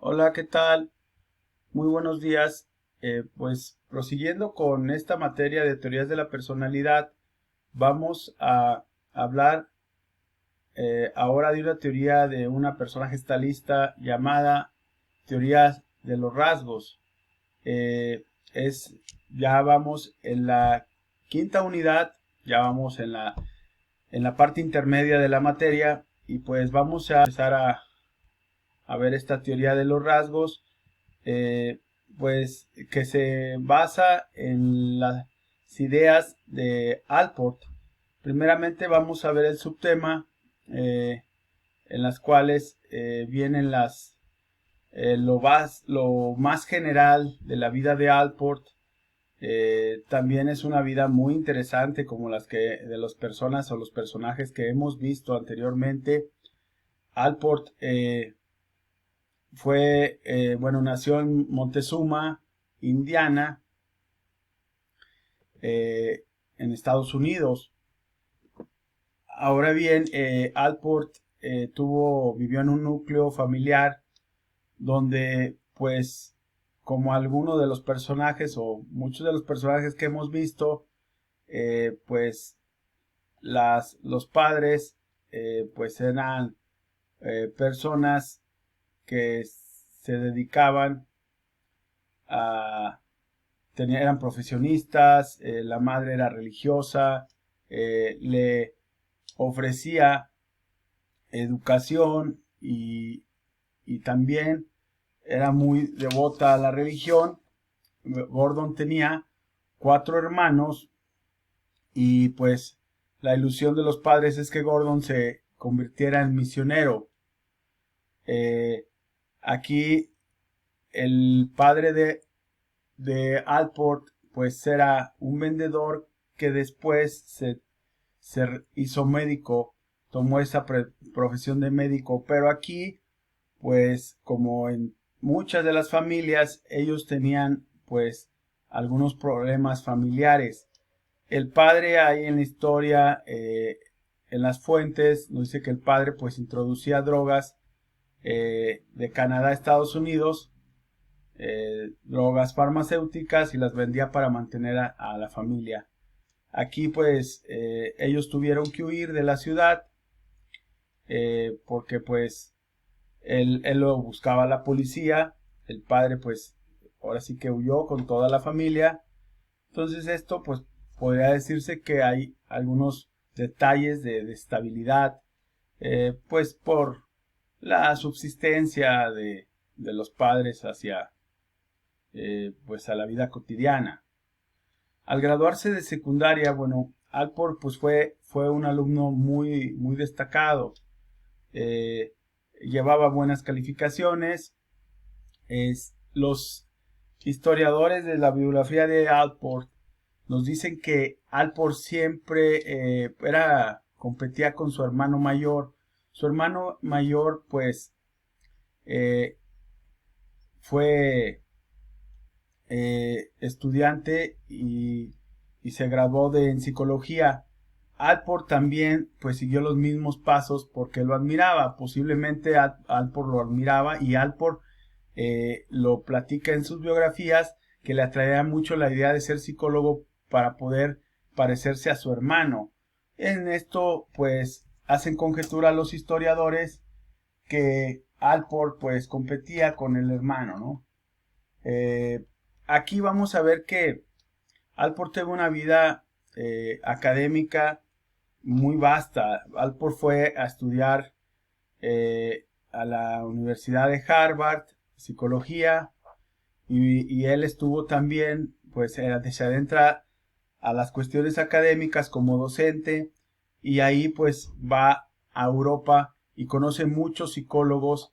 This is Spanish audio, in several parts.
Hola, ¿qué tal? Muy buenos días. Pues prosiguiendo con esta materia de teorías de la personalidad, vamos a hablar ahora de una teoría de una persona gestalista llamada teoría de los rasgos. Eh, es, ya vamos en la quinta unidad, ya vamos en la parte intermedia de la materia y pues vamos a empezar a ver esta teoría de los rasgos. eh, pues que se basa en las ideas de Allport. Primeramente vamos a ver el subtema en las cuales vienen lo más general de la vida de Allport. También es una vida muy interesante como las que de las personas o los personajes que hemos visto anteriormente. Allport nació en Montezuma, Indiana, eh, en Estados Unidos. Ahora bien, Allport vivió en un núcleo familiar donde, pues, como algunos de los personajes o muchos de los personajes que hemos visto, pues los padres, pues eran personas que se dedicaban a eran profesionistas, la madre era religiosa, le ofrecía educación y también era muy devota a la religión. Gordon tenía 4 hermanos y pues la ilusión de los padres es que Gordon se convirtiera en misionero. Eh, Aquí el padre de Allport pues era un vendedor que después se hizo médico, tomó esa profesión de médico, pero aquí pues como en muchas de las familias ellos tenían pues algunos problemas familiares. El padre ahí en la historia, en las fuentes, nos dice que el padre pues introducía drogas de Canadá a Estados Unidos, drogas farmacéuticas, y las vendía para mantener a la familia. Aquí pues ellos tuvieron que huir de la ciudad porque pues él lo buscaba la policía. El padre pues ahora sí que huyó con toda la familia. Entonces esto pues podría decirse que hay algunos detalles de estabilidad, pues por la subsistencia de los padres hacia pues a la vida cotidiana. Al graduarse de secundaria, bueno, Allport pues fue un alumno muy destacado. Eh, Llevaba buenas calificaciones. Los historiadores de la biografía de Allport nos dicen que Allport siempre competía con su hermano mayor. Su hermano mayor pues eh, fue estudiante y se graduó en psicología. Allport también pues siguió los mismos pasos porque lo admiraba. Posiblemente Allport lo admiraba y Allport lo platica en sus biografías, que le atraía mucho la idea de ser psicólogo para poder parecerse a su hermano. En esto pues hacen conjetura los historiadores que Allport pues competía con el hermano, ¿no? Aquí vamos a ver que Allport tuvo una vida académica muy vasta. Allport fue a estudiar a la Universidad de Harvard, psicología, y él estuvo también, pues se adentra a las cuestiones académicas como docente, y ahí pues va a Europa y conoce muchos psicólogos,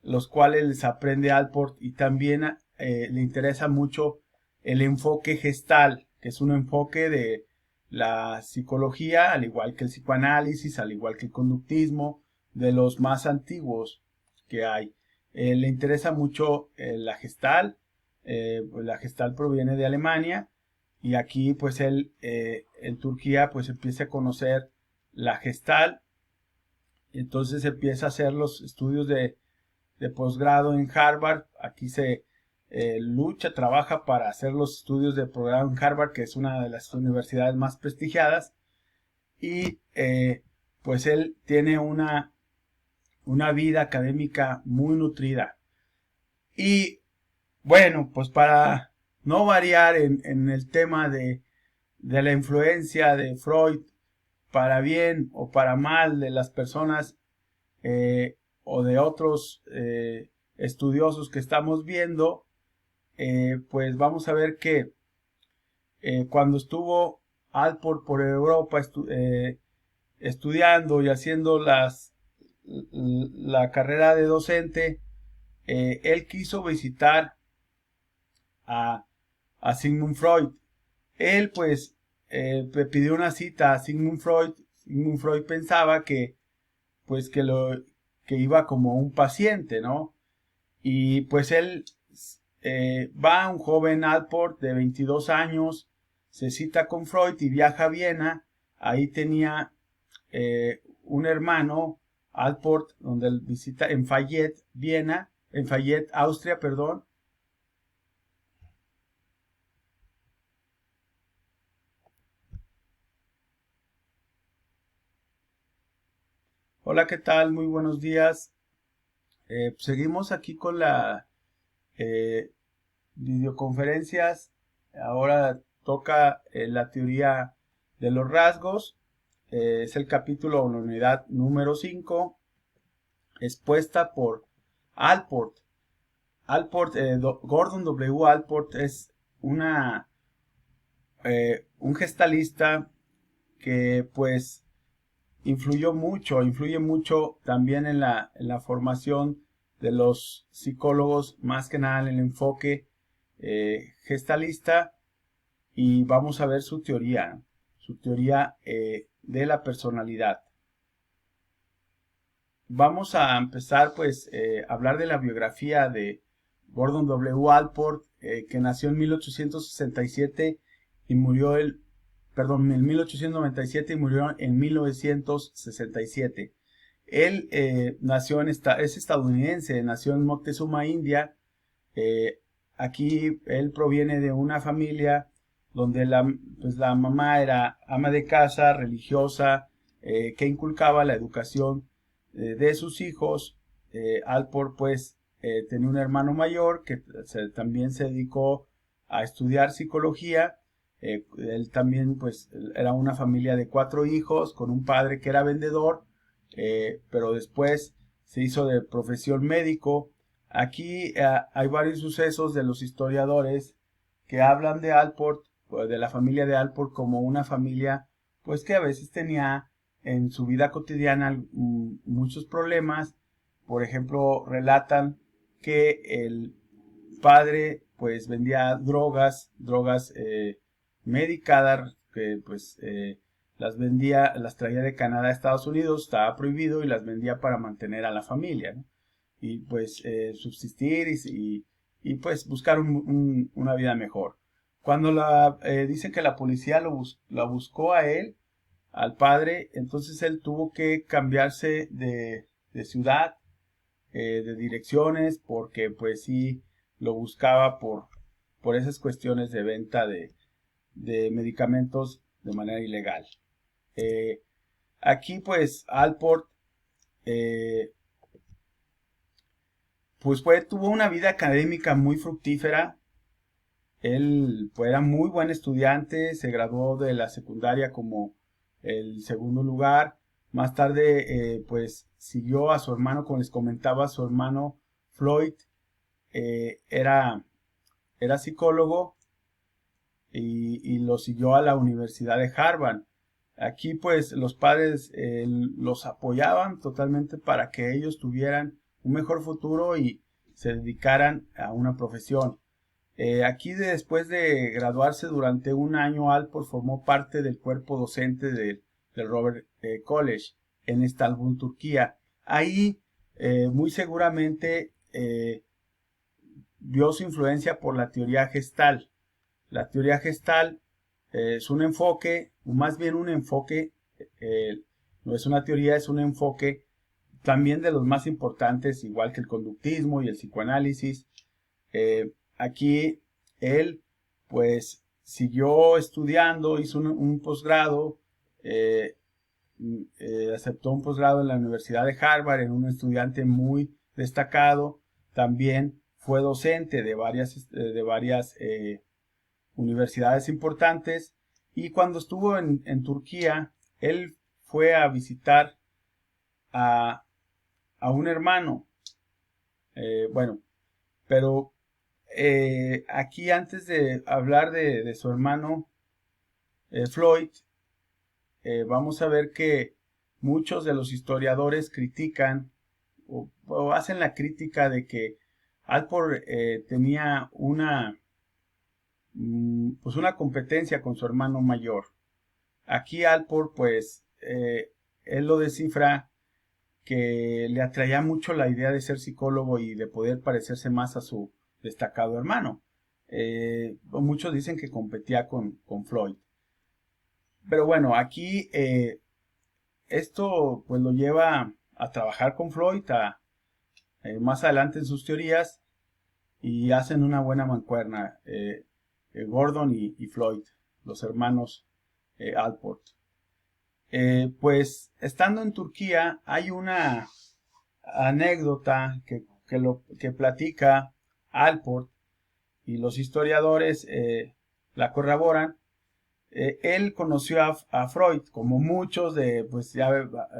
los cuales les aprende Allport, y también le interesa mucho el enfoque gestal, que es un enfoque de la psicología, al igual que el psicoanálisis, al igual que el conductismo, de los más antiguos que hay. Le interesa mucho la gestal. Pues la gestal proviene de Alemania, y aquí pues él en Turquía pues empieza a conocer la gestal. Entonces empieza a hacer los estudios de posgrado en Harvard. Aquí se trabaja para hacer los estudios de posgrado en Harvard, que es una de las universidades más prestigiadas. Y pues él tiene una vida académica muy nutrida. Y bueno, pues para no variar en el tema de la influencia de Freud, para bien o para mal, de las personas o de otros estudiosos que estamos viendo, pues vamos a ver que cuando estuvo Allport por Europa estudiando y haciendo la carrera de docente, él quiso visitar a Sigmund Freud. Él pues le pidió una cita a Sigmund Freud. Sigmund Freud pensaba que pues que iba como un paciente, ¿no? Y pues él va, un joven Allport de 22 años, se cita con Freud y viaja a Viena. Ahí tenía un hermano, Allport, donde él visita en Fayette, Austria, perdón. Hola, ¿qué tal? Muy buenos días. Seguimos aquí con la videoconferencias. Ahora toca la teoría de los rasgos. Es el capítulo o la unidad número 5, expuesta por Allport. Gordon W. Allport es un gestalista que pues influye mucho también en la formación de los psicólogos, más que nada en el enfoque gestalista. Y vamos a ver su teoría de la personalidad. Vamos a empezar pues a hablar de la biografía de Gordon W. Allport, que nació en 1867 y murió en 1897 y murió en 1967. Él nació es estadounidense, nació en Moctezuma, India. Aquí él proviene de una familia donde la mamá era ama de casa, religiosa, que inculcaba la educación de sus hijos. Allport pues tenía un hermano mayor que también se dedicó a estudiar psicología. Él también pues era una familia de 4 hijos con un padre que era vendedor, pero después se hizo de profesión médico. Aquí hay varios sucesos de los historiadores que hablan de Allport, de la familia de Allport, como una familia pues que a veces tenía en su vida cotidiana muchos problemas. Por ejemplo, relatan que el padre pues vendía drogas medicadas, que pues las traía de Canadá a Estados Unidos, estaba prohibido, y las vendía para mantener a la familia, ¿no? Y pues subsistir y pues buscar una vida mejor. Cuando dicen que la policía la buscó a él, al padre, entonces él tuvo que cambiarse de ciudad, de direcciones, porque pues sí lo buscaba por esas cuestiones de venta de medicamentos de manera ilegal. Aquí pues Allport pues tuvo una vida académica muy fructífera. Él pues, era muy buen estudiante, se graduó de la secundaria como el segundo lugar. Más tarde pues siguió a su hermano, como les comentaba, su hermano Floyd era psicólogo, y lo siguió a la Universidad de Harvard. Aquí pues los padres los apoyaban totalmente para que ellos tuvieran un mejor futuro y se dedicaran a una profesión. Aquí después de graduarse durante un año, Allport formó parte del cuerpo docente del Robert College en Estambul, Turquía. Ahí muy seguramente vio su influencia por la teoría gestal. La teoría gestal es un enfoque, o más bien un enfoque, no es una teoría, es un enfoque también de los más importantes, igual que el conductismo y el psicoanálisis. Aquí él pues siguió estudiando, hizo un posgrado, aceptó un posgrado en la Universidad de Harvard, en un estudiante muy destacado. También fue docente de varias universidades importantes, y cuando estuvo en Turquía, él fue a visitar a un hermano. Bueno, pero aquí, antes de hablar de su hermano Floyd, vamos a ver que muchos de los historiadores critican o hacen la crítica de que Alport tenía pues una competencia con su hermano mayor. Aquí Alport, pues, él lo descifra que le atraía mucho la idea de ser psicólogo y de poder parecerse más a su destacado hermano. Muchos dicen que competía con Floyd. Pero bueno, aquí esto pues lo lleva a trabajar con Floyd más adelante en sus teorías, y hacen una buena mancuerna, Gordon y Floyd, los hermanos Alport. Pues estando en Turquía hay una anécdota que platica Alport, y los historiadores la corroboran. Él conoció a Freud, como muchos pues ya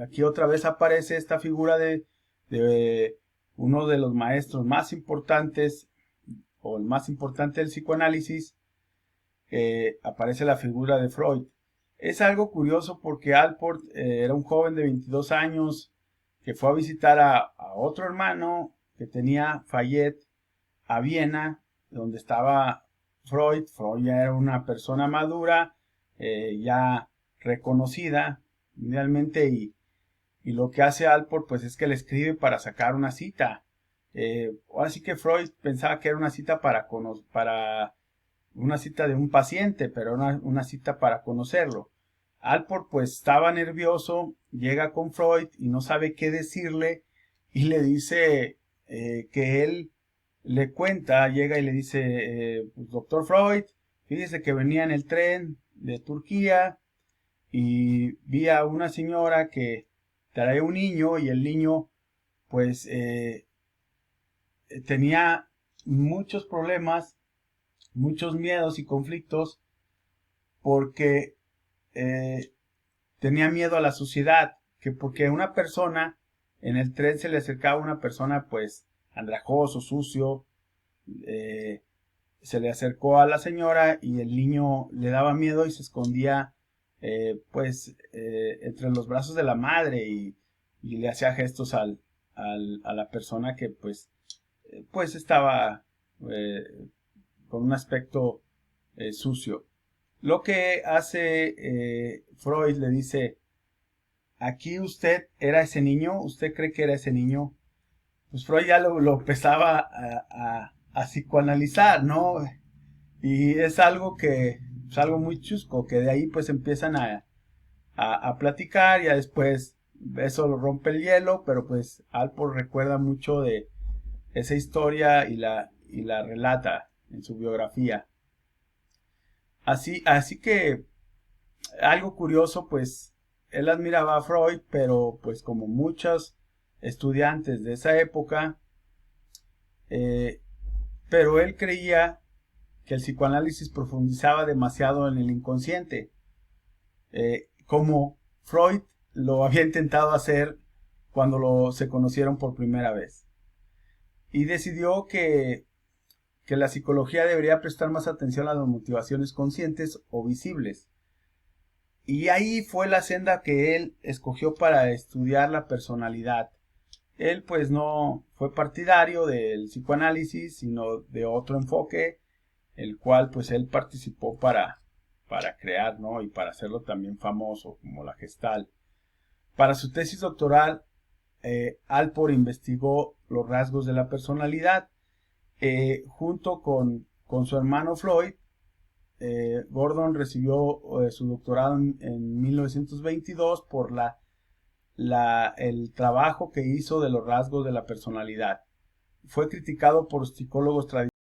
aquí otra vez aparece esta figura de uno de los maestros más importantes, o el más importante del psicoanálisis. Aparece la figura de Freud. Es algo curioso porque Alport era un joven de 22 años que fue a visitar a otro hermano que tenía Fayette, a Viena, donde estaba Freud. Freud ya era una persona madura, ya reconocida mundialmente, y lo que hace Alport pues es que le escribe para sacar una cita. Así que Freud pensaba que era una cita para una cita de un paciente, pero una cita para conocerlo. Alport pues estaba nervioso, llega con Freud y no sabe qué decirle, y le dice que él le cuenta, llega y le dice, pues, doctor Freud, fíjese que venía en el tren de Turquía y vi a una señora que trae un niño, y el niño pues tenía muchos problemas, muchos miedos y conflictos, porque tenía miedo a la suciedad, que porque una persona en el tren se le acercaba una persona pues andrajoso, sucio. Se le acercó a la señora y el niño le daba miedo y se escondía entre los brazos de la madre, y le hacía gestos a la persona que pues estaba con un aspecto sucio. Lo que hace Freud, le dice, aquí usted era ese niño, usted cree que era ese niño. Pues Freud ya lo empezaba a psicoanalizar, ¿no? Y es algo algo muy chusco, que de ahí pues empiezan a platicar, y después eso lo rompe el hielo, pero pues Alport recuerda mucho de esa historia y la relata en su biografía. Así que algo curioso, pues él admiraba a Freud, pero pues como muchos estudiantes de esa época, pero él creía que el psicoanálisis profundizaba demasiado en el inconsciente, como Freud lo había intentado hacer cuando se conocieron por primera vez. Y decidió que la psicología debería prestar más atención a las motivaciones conscientes o visibles. Y ahí fue la senda que él escogió para estudiar la personalidad. Él pues no fue partidario del psicoanálisis, sino de otro enfoque, el cual pues él participó para crear, ¿no? Y para hacerlo también famoso, como la Gestalt. Para su tesis doctoral, Alport investigó los rasgos de la personalidad. Junto con su hermano Floyd, Gordon recibió su doctorado en 1922 por la el trabajo que hizo de los rasgos de la personalidad. Fue criticado por psicólogos tradicionales